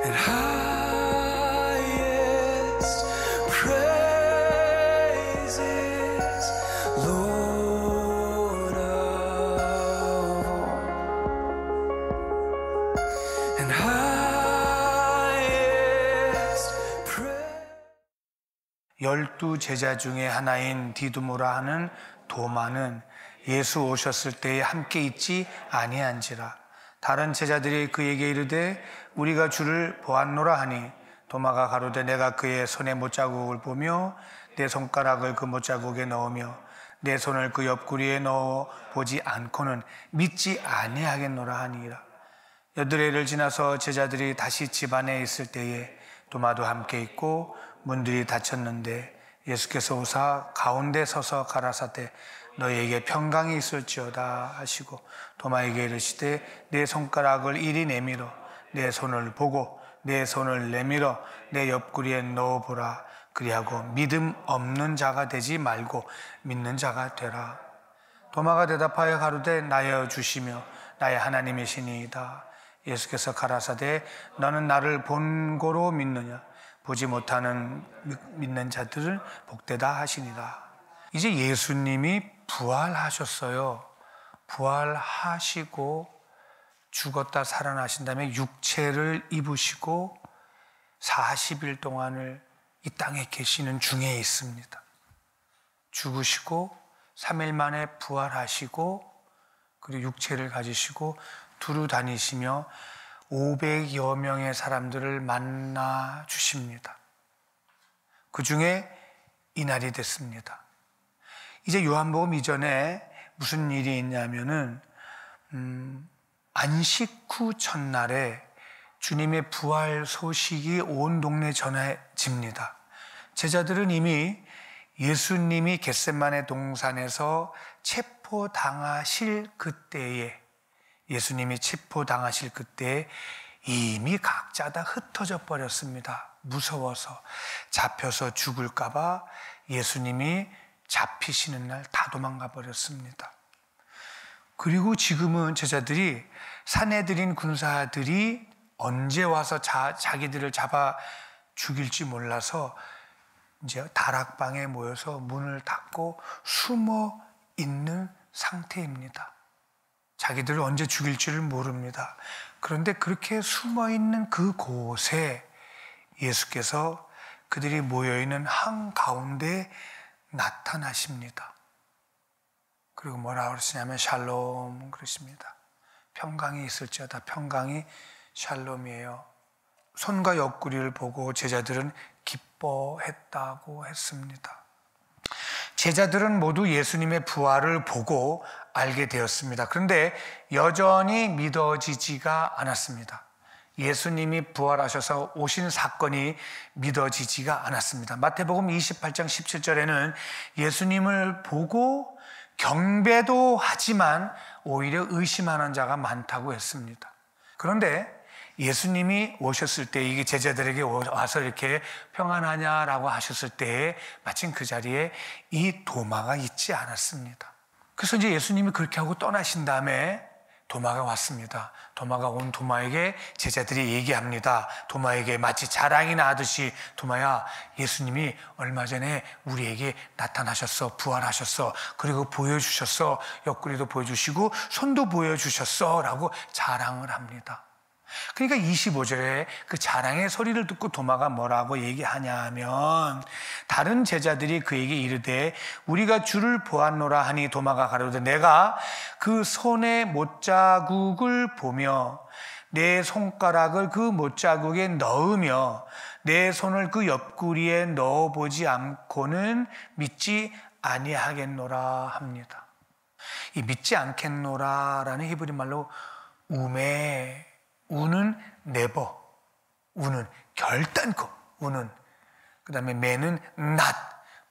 and highest praises, Lord of all, and highest praise. 12 제자 중에 하나인 디두모라 하는 도마는 예수 오셨을 때에 함께 있지 아니한지라. 다른 제자들이 그에게 이르되 우리가 주를 보았노라 하니, 도마가 가로되 내가 그의 손에 못자국을 보며 내 손가락을 그 못자국에 넣으며 내 손을 그 옆구리에 넣어 보지 않고는 믿지 아니하겠노라 하니라. 8일을 지나서 제자들이 다시 집 안에 있을 때에 도마도 함께 있고 문들이 닫혔는데 예수께서 오사 가운데 서서 가라사대 너희에게 평강이 있을지어다 하시고 도마에게 이르시되 내 손가락을 이리 내밀어 내 손을 보고 내 손을 내밀어 내 옆구리에 넣어보라. 그리하고 믿음 없는 자가 되지 말고 믿는 자가 되라. 도마가 대답하여 가로되 나여 주시며 나의 하나님이시니이다. 예수께서 가라사대 너는 나를 본고로 믿느냐? 보지 못하는 믿는 자들을 복되다 하시니라. 이제 예수님이 부활하셨어요. 부활하시고 죽었다 살아나신 다음에 육체를 입으시고 40일 동안을 이 땅에 계시는 중에 있습니다. 죽으시고 3일 만에 부활하시고 그리고 육체를 가지시고 두루 다니시며 500여 명의 사람들을 만나 주십니다. 그 중에 이날이 됐습니다. 이제 요한복음 이전에 무슨 일이 있냐면은 안식 후 첫날에 주님의 부활 소식이 온 동네 전해집니다. 제자들은 이미 예수님이 겟세마네 동산에서 체포당하실 그때에, 예수님이 체포당하실 그때에 이미 각자 다 흩어져 버렸습니다. 무서워서, 잡혀서 죽을까 봐 예수님이 잡히시는 날 다 도망가 버렸습니다. 그리고 지금은 제자들이 사내들인 군사들이 언제 와서 자기들을 잡아 죽일지 몰라서 이제 다락방에 모여서 문을 닫고 숨어 있는 상태입니다. 자기들을 언제 죽일지를 모릅니다. 그런데 그렇게 숨어 있는 그곳에 예수께서 그들이 모여있는 한가운데 나타나십니다. 그리고 뭐라고 그러시냐면 샬롬 그러십니다. 평강이 있을지어다. 평강이 샬롬이에요. 손과 옆구리를 보고 제자들은 기뻐했다고 했습니다. 제자들은 모두 예수님의 부활을 보고 알게 되었습니다. 그런데 여전히 믿어지지가 않았습니다. 예수님이 부활하셔서 오신 사건이 믿어지지가 않았습니다. 마태복음 28장 17절에는 예수님을 보고 경배도 하지만 오히려 의심하는 자가 많다고 했습니다. 그런데 예수님이 오셨을 때 이게 제자들에게 와서 이렇게 평안하냐라고 하셨을 때 마침 그 자리에 이 도마가 있지 않았습니다. 그래서 이제 예수님이 그렇게 하고 떠나신 다음에 도마가 왔습니다. 도마가 온 도마에게 제자들이 얘기합니다. 도마에게 마치 자랑이나 하듯이 도마야, 예수님이 얼마 전에 우리에게 나타나셨어. 부활하셨어. 그리고 보여주셨어. 옆구리도 보여주시고 손도 보여주셨어 라고 자랑을 합니다. 그러니까 25절에 그 자랑의 소리를 듣고 도마가 뭐라고 얘기하냐 하면, 다른 제자들이 그에게 이르되 우리가 주를 보았노라 하니 도마가 가로되 내가 그 손에 못자국을 보며 내 손가락을 그 못자국에 넣으며 내 손을 그 옆구리에 넣어보지 않고는 믿지 아니하겠노라 합니다. 이 믿지 않겠노라라는 히브리 말로 우메, 우는 네버, 우는 결단코, 우는, 그 다음에 매는 not,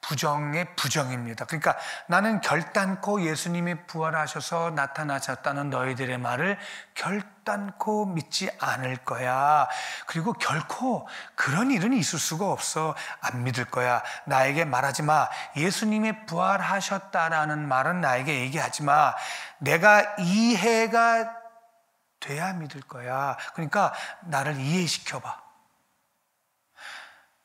부정의 부정입니다. 그러니까 나는 결단코 예수님이 부활하셔서 나타나셨다는 너희들의 말을 결단코 믿지 않을 거야. 그리고 결코 그런 일은 있을 수가 없어. 안 믿을 거야. 나에게 말하지 마. 예수님이 부활하셨다라는 말은 나에게 얘기하지 마. 내가 이해가 돼야 믿을 거야. 그러니까 나를 이해시켜봐.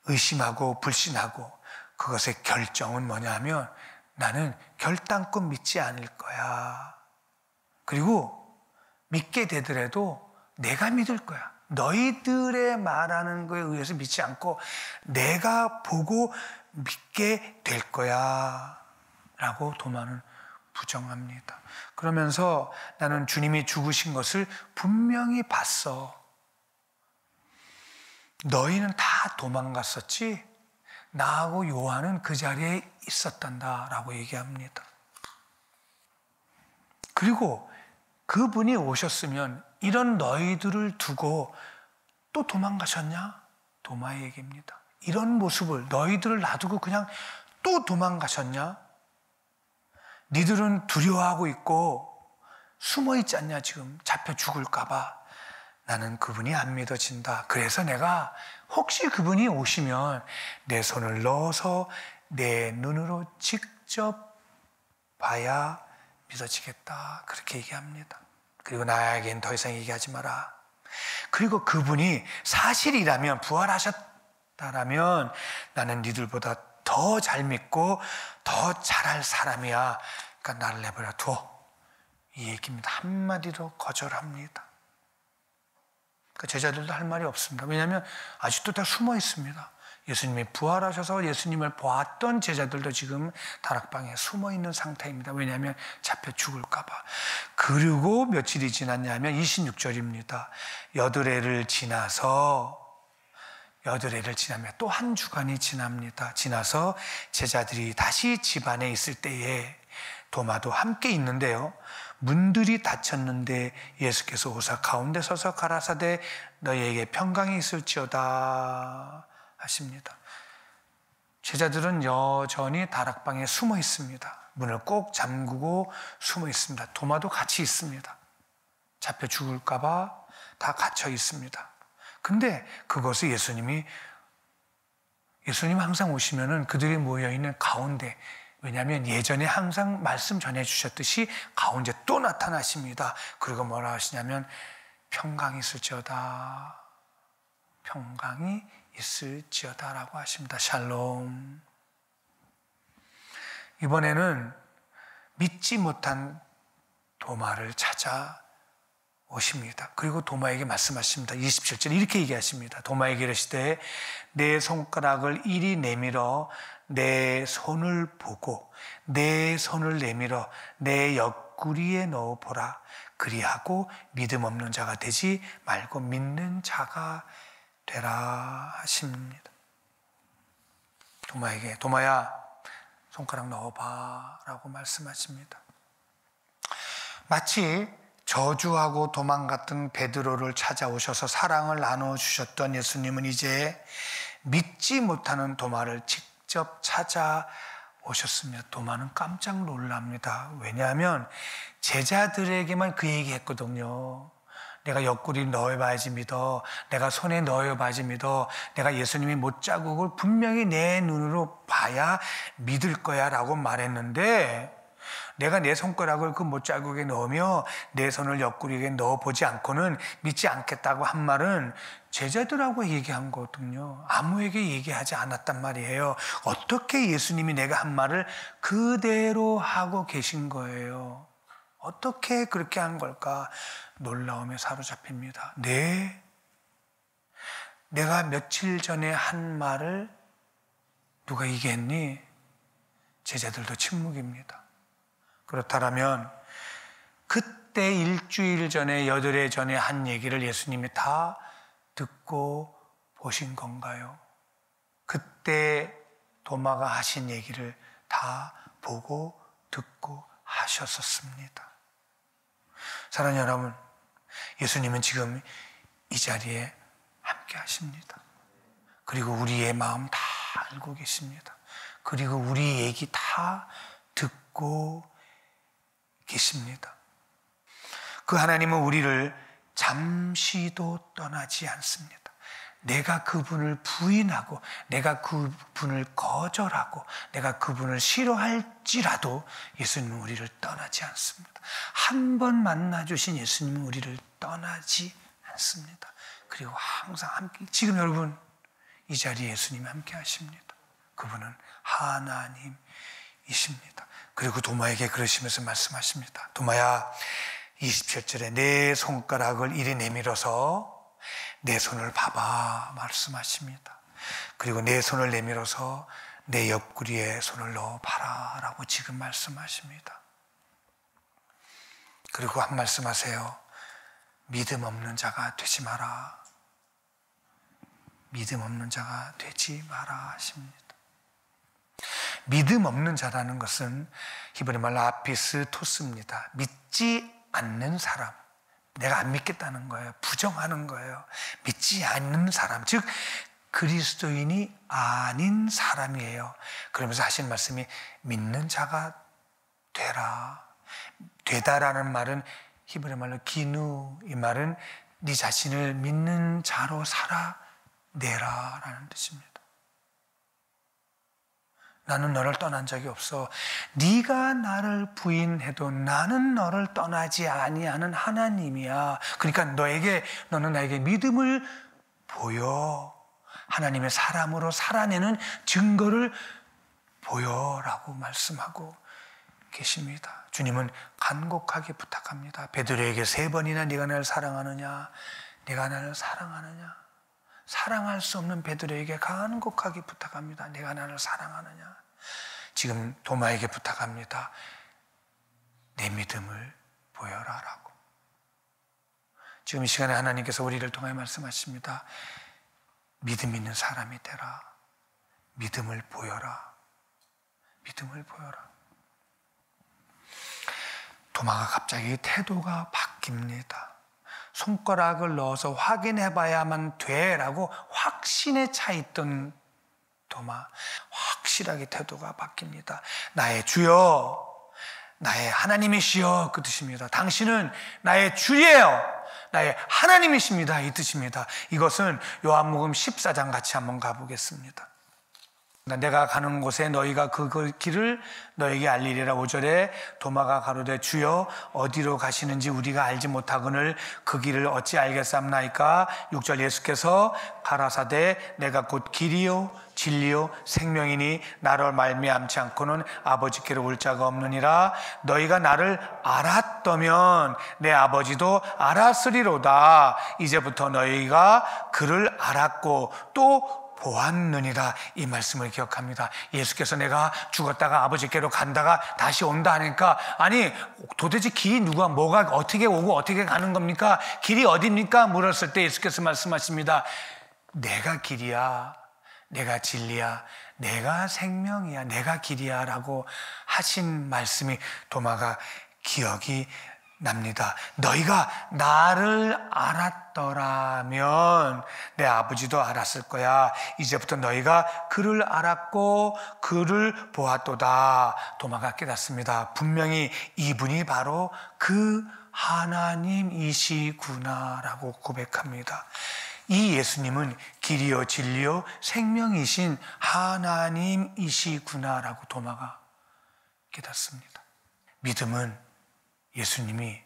의심하고 불신하고 그것의 결정은 뭐냐면 나는 결단코 믿지 않을 거야. 그리고 믿게 되더라도 내가 믿을 거야. 너희들의 말하는 거에 의해서 믿지 않고 내가 보고 믿게 될 거야 라고 도마는 부정합니다. 그러면서 나는 주님이 죽으신 것을 분명히 봤어. 너희는 다 도망갔었지? 나하고 요한은 그 자리에 있었단다 라고 얘기합니다. 그리고 그분이 오셨으면 이런 너희들을 두고 또 도망가셨냐? 도마의 얘기입니다. 이런 모습을 너희들을 놔두고 그냥 또 도망가셨냐? 니들은 두려워하고 있고 숨어 있지 않냐? 지금 잡혀 죽을까 봐. 나는 그분이 안 믿어진다. 그래서 내가 혹시 그분이 오시면 내 손을 넣어서 내 눈으로 직접 봐야 믿어지겠다. 그렇게 얘기합니다. 그리고 나에겐 더 이상 얘기하지 마라. 그리고 그분이 사실이라면 부활하셨다라면 나는 니들보다 더 잘 믿고 더 잘할 사람이야. 그러니까 나를 내버려 둬. 이 얘기입니다. 한마디로 거절합니다. 그러니까 제자들도 할 말이 없습니다. 왜냐하면 아직도 다 숨어 있습니다. 예수님이 부활하셔서 예수님을 보았던 제자들도 지금 다락방에 숨어 있는 상태입니다. 왜냐하면 잡혀 죽을까 봐. 그리고 며칠이 지났냐면 26절입니다. 여드레를 지나면 또 한 주간이 지납니다. 지나서 제자들이 다시 집 안에 있을 때에 도마도 함께 있는데요. 문들이 닫혔는데 예수께서 오사 가운데 서서 가라사대 너희에게 평강이 있을지어다 하십니다. 제자들은 여전히 다락방에 숨어 있습니다. 문을 꼭 잠그고 숨어 있습니다. 도마도 같이 있습니다. 잡혀 죽을까 봐 다 갇혀 있습니다. 근데 그것을 예수님 항상 오시면은 그들이 모여있는 가운데, 왜냐하면 예전에 항상 말씀 전해주셨듯이 가운데 또 나타나십니다. 그리고 뭐라 하시냐면 평강이 있을지어다. 평강이 있을지어다라고 하십니다. 샬롬. 이번에는 믿지 못한 도마를 찾아 오십니다. 그리고 도마에게 말씀하십니다. 27절 이렇게 얘기하십니다. 도마에게 이르시되 내 손가락을 이리 내밀어 내 손을 보고 내 손을 내밀어 내 옆구리에 넣어보라. 그리하고 믿음 없는 자가 되지 말고 믿는 자가 되라 하십니다. 도마에게 도마야 손가락 넣어봐 라고 말씀하십니다. 마치 저주하고 도망갔던 베드로를 찾아오셔서 사랑을 나눠주셨던 예수님은 이제 믿지 못하는 도마를 직접 찾아오셨습니다. 도마는 깜짝 놀랍니다. 왜냐하면 제자들에게만 그 얘기했거든요. 내가 옆구리 넣어봐야지 믿어. 내가 손에 넣어봐야지 믿어. 내가 예수님의 못자국을 분명히 내 눈으로 봐야 믿을 거야 라고 말했는데, 내가 내 손가락을 그 못자국에 넣으며 내 손을 옆구리에 넣어보지 않고는 믿지 않겠다고 한 말은 제자들하고 얘기한 거거든요. 아무에게 얘기하지 않았단 말이에요. 어떻게 예수님이 내가 한 말을 그대로 하고 계신 거예요. 어떻게 그렇게 한 걸까? 놀라움에 사로잡힙니다. 네, 내가 며칠 전에 한 말을 누가 얘기했니? 제자들도 침묵입니다. 그렇다면 그때 일주일 전에 여드레 전에 한 얘기를 예수님이 다 듣고 보신 건가요? 그때 도마가 하신 얘기를 다 보고 듣고 하셨었습니다. 사랑하는 여러분, 예수님은 지금 이 자리에 함께 하십니다. 그리고 우리의 마음 다 알고 계십니다. 그리고 우리 얘기 다 듣고 계십니다. 그 하나님은 우리를 잠시도 떠나지 않습니다. 내가 그분을 부인하고 내가 그분을 거절하고 내가 그분을 싫어할지라도 예수님은 우리를 떠나지 않습니다. 한 번 만나주신 예수님은 우리를 떠나지 않습니다. 그리고 항상 함께, 지금 여러분 이 자리에 예수님이 함께 하십니다. 그분은 하나님이십니다. 그리고 도마에게 그러시면서 말씀하십니다. 도마야, 27절에 내 손가락을 이리 내밀어서 내 손을 봐봐 말씀하십니다. 그리고 내 손을 내밀어서 내 옆구리에 손을 넣어봐라 라고 지금 말씀하십니다. 그리고 한 말씀하세요. 믿음 없는 자가 되지 마라. 믿음 없는 자가 되지 마라 하십니다. 믿음 없는 자라는 것은 히브리 말로 아피스토스입니다. 믿지 않는 사람, 내가 안 믿겠다는 거예요. 부정하는 거예요. 믿지 않는 사람, 즉 그리스도인이 아닌 사람이에요. 그러면서 하신 말씀이 믿는 자가 되라. 되다라는 말은 히브리 말로 기누, 이 말은 네 자신을 믿는 자로 살아내라라는 뜻입니다. 나는 너를 떠난 적이 없어. 네가 나를 부인해도 나는 너를 떠나지 아니하는 하나님이야. 그러니까 너는 나에게 믿음을 보여. 하나님의 사람으로 살아내는 증거를 보여라고 말씀하고 계십니다. 주님은 간곡하게 부탁합니다. 베드로에게 3번이나 네가 나를 사랑하느냐, 네가 나를 사랑하느냐. 사랑할 수 없는 베드로에게 간곡하게 부탁합니다. 네가 나를 사랑하느냐. 지금 도마에게 부탁합니다. 내 믿음을 보여라라고. 지금 이 시간에 하나님께서 우리를 통해 말씀하십니다. 믿음 있는 사람이 되라. 믿음을 보여라. 믿음을 보여라. 도마가 갑자기 태도가 바뀝니다. 손가락을 넣어서 확인해 봐야만 돼라고 확신에 차 있던 도마, 확실하게 태도가 바뀝니다. 나의 주여, 나의 하나님이시여, 그 뜻입니다. 당신은 나의 주예요, 나의 하나님이십니다, 이 뜻입니다. 이것은 요한복음 14장 같이 한번 가보겠습니다. 내가 가는 곳에 너희가 그 길을 너에게 알리리라. 5절에 도마가 가로되 주여 어디로 가시는지 우리가 알지 못하거늘 그 길을 어찌 알겠사옵나이까. 6절 예수께서 가라사대 내가 곧 길이요 진리요 생명이니 나를 말미암지 않고는 아버지께로 올 자가 없느니라. 너희가 나를 알았다면 내 아버지도 알았으리로다. 이제부터 너희가 그를 알았고 또 보았느니라. 이 말씀을 기억합니다. 예수께서 내가 죽었다가 아버지께로 간다가 다시 온다 하니까, 아니 도대체 길이 뭐가 어떻게 오고 어떻게 가는 겁니까? 길이 어디입니까? 물었을 때 예수께서 말씀하십니다. 내가 길이야, 내가 진리야, 내가 생명이야, 내가 길이야 라고 하신 말씀이 도마가 기억이 납니다. 너희가 나를 알았더라면 내 아버지도 알았을 거야. 이제부터 너희가 그를 알았고 그를 보았도다. 도마가 깨닫습니다. 분명히 이분이 바로 그 하나님이시구나라고 고백합니다. 이 예수님은 길이요 진리요 생명이신 하나님이시구나라고 도마가 깨닫습니다. 믿음은 예수님이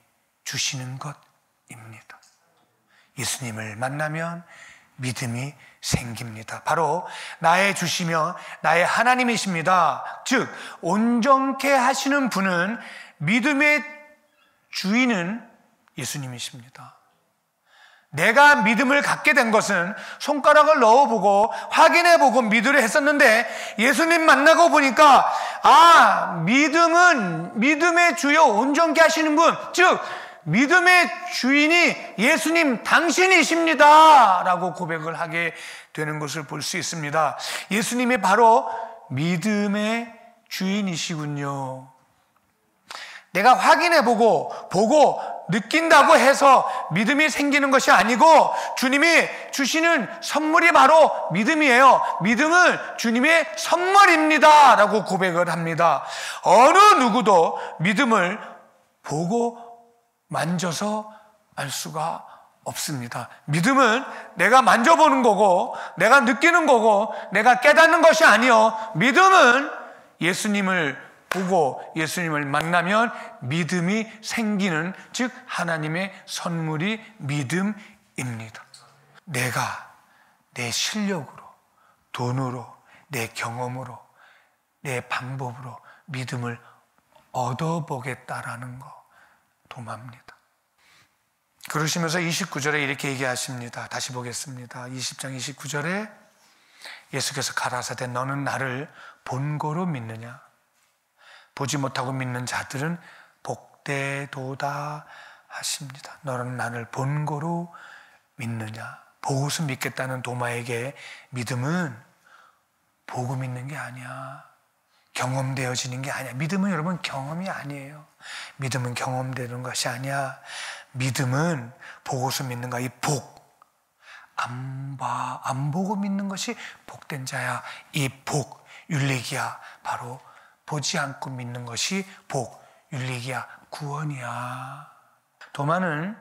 주시는 것입니다. 예수님을 만나면 믿음이 생깁니다. 바로 나의 주시며 나의 하나님이십니다. 즉 온전케 하시는 분은, 믿음의 주인은 예수님이십니다. 내가 믿음을 갖게 된 것은 손가락을 넣어보고 확인해보고 믿으려 했었는데, 예수님 만나고 보니까 믿음은 믿음의 주요 온전케 하시는 분, 즉 믿음의 주인이 예수님 당신이십니다 라고 고백을 하게 되는 것을 볼 수 있습니다. 예수님이 바로 믿음의 주인이시군요. 내가 확인해보고 느낀다고 해서 믿음이 생기는 것이 아니고, 주님이 주시는 선물이 바로 믿음이에요. 믿음은 주님의 선물입니다 라고 고백을 합니다. 어느 누구도 믿음을 보고 만져서 알 수가 없습니다. 믿음은 내가 만져보는 거고 내가 느끼는 거고 내가 깨닫는 것이 아니요, 믿음은 예수님을 보고 예수님을 만나면 믿음이 생기는, 즉 하나님의 선물이 믿음입니다. 내가 내 실력으로 돈으로, 내 경험으로, 내 방법으로 믿음을 얻어보겠다라는 거, 도마입니다. 그러시면서 29절에 이렇게 얘기하십니다. 다시 보겠습니다. 20장 29절에 예수께서 가라사대 너는 나를 본고로 믿느냐? 보지 못하고 믿는 자들은 복되도다 하십니다. 너는 나를 본고로 믿느냐? 보고서 믿겠다는 도마에게 믿음은 보고 믿는 게 아니야. 경험되어지는 게 아니야. 믿음은 여러분 경험이 아니에요. 믿음은 경험되는 것이 아니야. 믿음은 보고서 믿는 거야. 이 복, 안 보고 믿는 것이 복된 자야. 이 복, 율리기야. 바로 보지 않고 믿는 것이 복, 율리기야. 구원이야. 도마는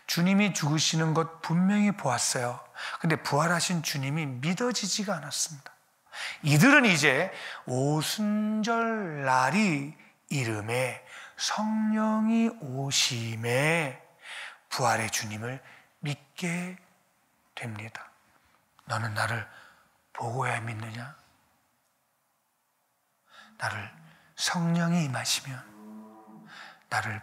주님이 죽으시는 것 분명히 보았어요. 근데 부활하신 주님이 믿어지지가 않았습니다. 이들은 이제 오순절 날이 이름에 성령이 오심에 부활의 주님을 믿게 됩니다. 너는 나를 보고야 믿느냐? 나를 성령이 임하시면 나를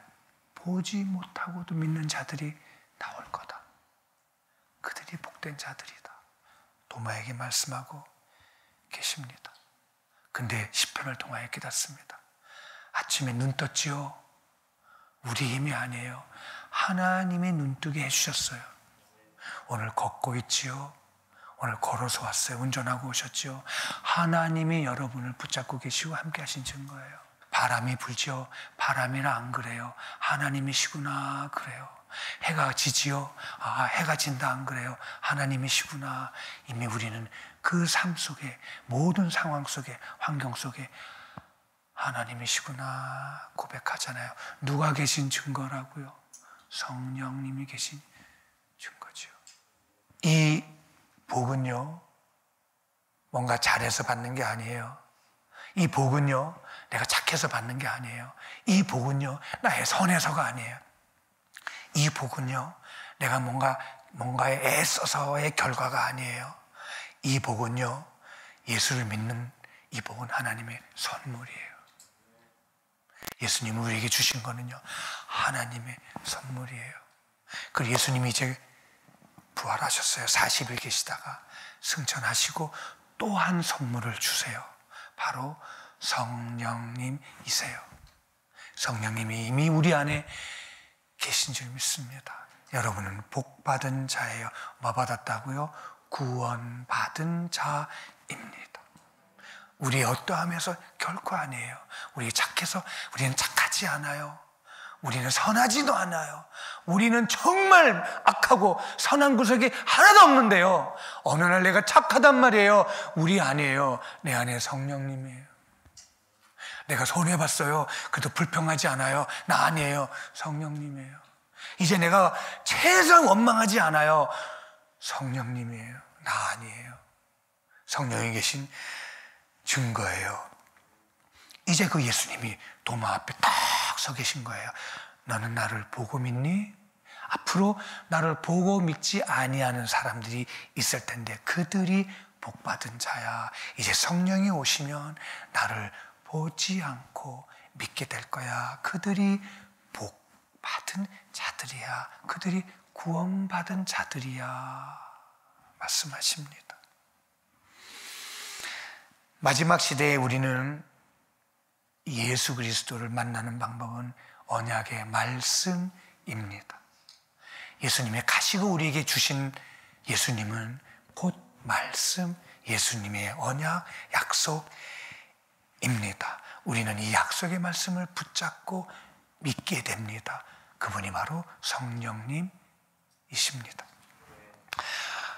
보지 못하고도 믿는 자들이 나올 거다. 그들이 복된 자들이다. 도마에게 말씀하고 계십니다. 근데 시편을 통하여 깨닫습니다. 아침에 눈 떴지요? 우리 힘이 아니에요. 하나님이 눈뜨게 해주셨어요. 오늘 걷고 있지요? 오늘 걸어서 왔어요. 운전하고 오셨지요? 하나님이 여러분을 붙잡고 계시고 함께 하신 증거예요. 바람이 불지요? 바람이나 안 그래요? 하나님이시구나 그래요. 해가 지지요? 아, 해가 진다 안 그래요? 하나님이시구나. 이미 우리는 그 삶 속에, 모든 상황 속에, 환경 속에 하나님이시구나 고백하잖아요. 누가 계신 증거라고요? 성령님이 계신 증거죠. 이 복은요, 뭔가 잘해서 받는 게 아니에요. 이 복은요, 내가 착해서 받는 게 아니에요. 이 복은요, 나의 선해서가 아니에요. 이 복은요, 내가 뭔가에 애써서의 결과가 아니에요. 이 복은요, 예수를 믿는 이 복은 하나님의 선물이에요. 예수님이 우리에게 주신 거는요, 하나님의 선물이에요. 그리고 예수님이 이제 부활하셨어요. 40일 계시다가 승천하시고 또 한 선물을 주세요. 바로 성령님이세요. 성령님이 이미 우리 안에 계신 줄 믿습니다. 여러분은 복받은 자예요. 뭐 받았다고요? 구원받은 자입니다. 우리 어떠함에서 결코 아니에요. 우리 착해서 우리는 착하지 않아요. 우리는 선하지도 않아요. 우리는 정말 악하고 선한 구석이 하나도 없는데요, 어느 날 내가 착하단 말이에요. 우리 아니에요. 내 안에 성령님이에요. 내가 손해봤어요. 그래도 불평하지 않아요. 나 아니에요. 성령님이에요. 이제 내가 최소한 원망하지 않아요. 성령님이에요. 나 아니에요. 성령이 계신 증거예요. 이제 그 예수님이 도마 앞에 딱 서 계신 거예요. 너는 나를 보고 믿니? 앞으로 나를 보고 믿지 아니하는 사람들이 있을 텐데 그들이 복받은 자야. 이제 성령이 오시면 나를 보지 않고 믿게 될 거야. 그들이 복받은 자들이야. 그들이 구원받은 자들이야. 말씀하십니다. 마지막 시대에 우리는 예수 그리스도를 만나는 방법은 언약의 말씀입니다. 예수님이 가시고 우리에게 주신 예수님은 곧 말씀, 예수님의 언약, 약속입니다. 우리는 이 약속의 말씀을 붙잡고 믿게 됩니다. 그분이 바로 성령님이십니다.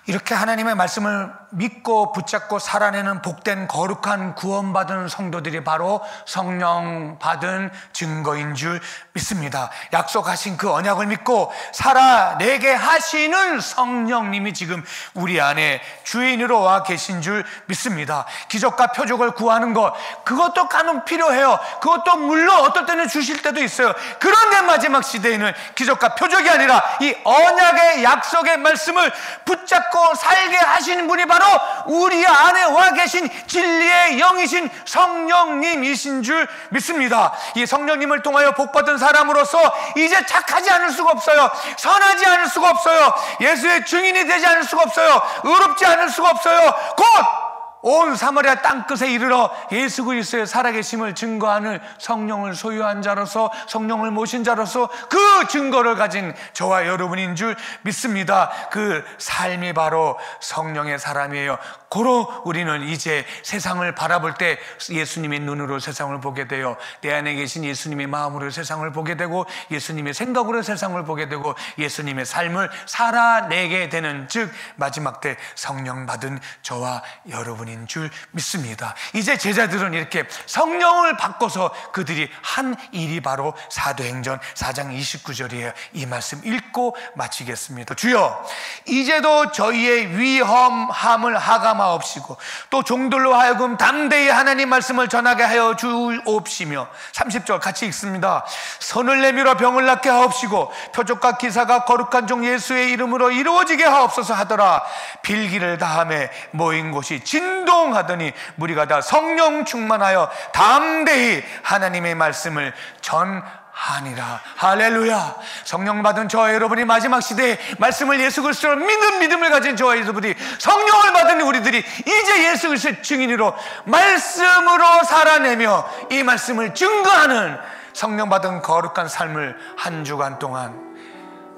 이렇게 하나님의 말씀을 믿고 붙잡고 살아내는 복된 거룩한 구원받은 성도들이 바로 성령 받은 증거인 줄 믿습니다. 약속하신 그 언약을 믿고 살아내게 하시는 성령님이 지금 우리 안에 주인으로 와 계신 줄 믿습니다. 기적과 표적을 구하는 것, 그것도 간혹 필요해요. 그것도 물론 어떨 때는 주실 때도 있어요. 그런데 마지막 시대에는 기적과 표적이 아니라 이 언약의 약속의 말씀을 붙잡고 살게 하시는 분이 바로 바로 우리 안에 와 계신 진리의 영이신 성령님이신 줄 믿습니다. 이 성령님을 통하여 복받은 사람으로서 이제 착하지 않을 수가 없어요. 선하지 않을 수가 없어요. 예수의 증인이 되지 않을 수가 없어요. 의롭지 않을 수가 없어요. 곧 온 사마리아 땅끝에 이르러 예수 그리스도의 살아계심을 증거하는 성령을 소유한 자로서, 성령을 모신 자로서 그 증거를 가진 저와 여러분인 줄 믿습니다. 그 삶이 바로 성령의 사람이에요. 고로 우리는 이제 세상을 바라볼 때 예수님의 눈으로 세상을 보게 돼요. 내 안에 계신 예수님의 마음으로 세상을 보게 되고, 예수님의 생각으로 세상을 보게 되고, 예수님의 삶을 살아내게 되는, 즉 마지막 때 성령 받은 저와 여러분인 줄 믿습니다. 이제 제자들은 이렇게 성령을 받고서 그들이 한 일이 바로 사도행전 4장 29절이에요. 이 말씀 읽고 마치겠습니다. 주여, 이제도 저희의 위험함을 하감하옵시고 또 종들로 하여금 담대히 하나님 말씀을 전하게 하여 주옵시며, 30절 같이 읽습니다. 선을 내밀어 병을 낫게 하옵시고 표적과 기사가 거룩한 종 예수의 이름으로 이루어지게 하옵소서 하더라. 빌기를 다함에 모인 곳이 진동하더니 무리가 다 성령 충만하여 담대히 하나님의 말씀을 전하니라. 할렐루야. 성령 받은 저와 여러분이 마지막 시대에 말씀을 예수 그리스도로 믿는 믿음을 가진 저와 여러분이, 성령을 받은 우리들이 이제 예수 그리스도의 증인으로 말씀으로 살아내며 이 말씀을 증거하는 성령 받은 거룩한 삶을 한 주간 동안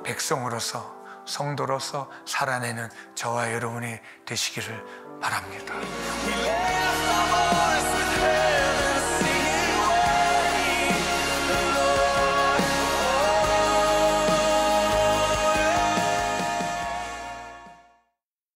백성으로서, 성도로서 살아내는 저와 여러분이 되시기를 바랍니다. We lift our voice with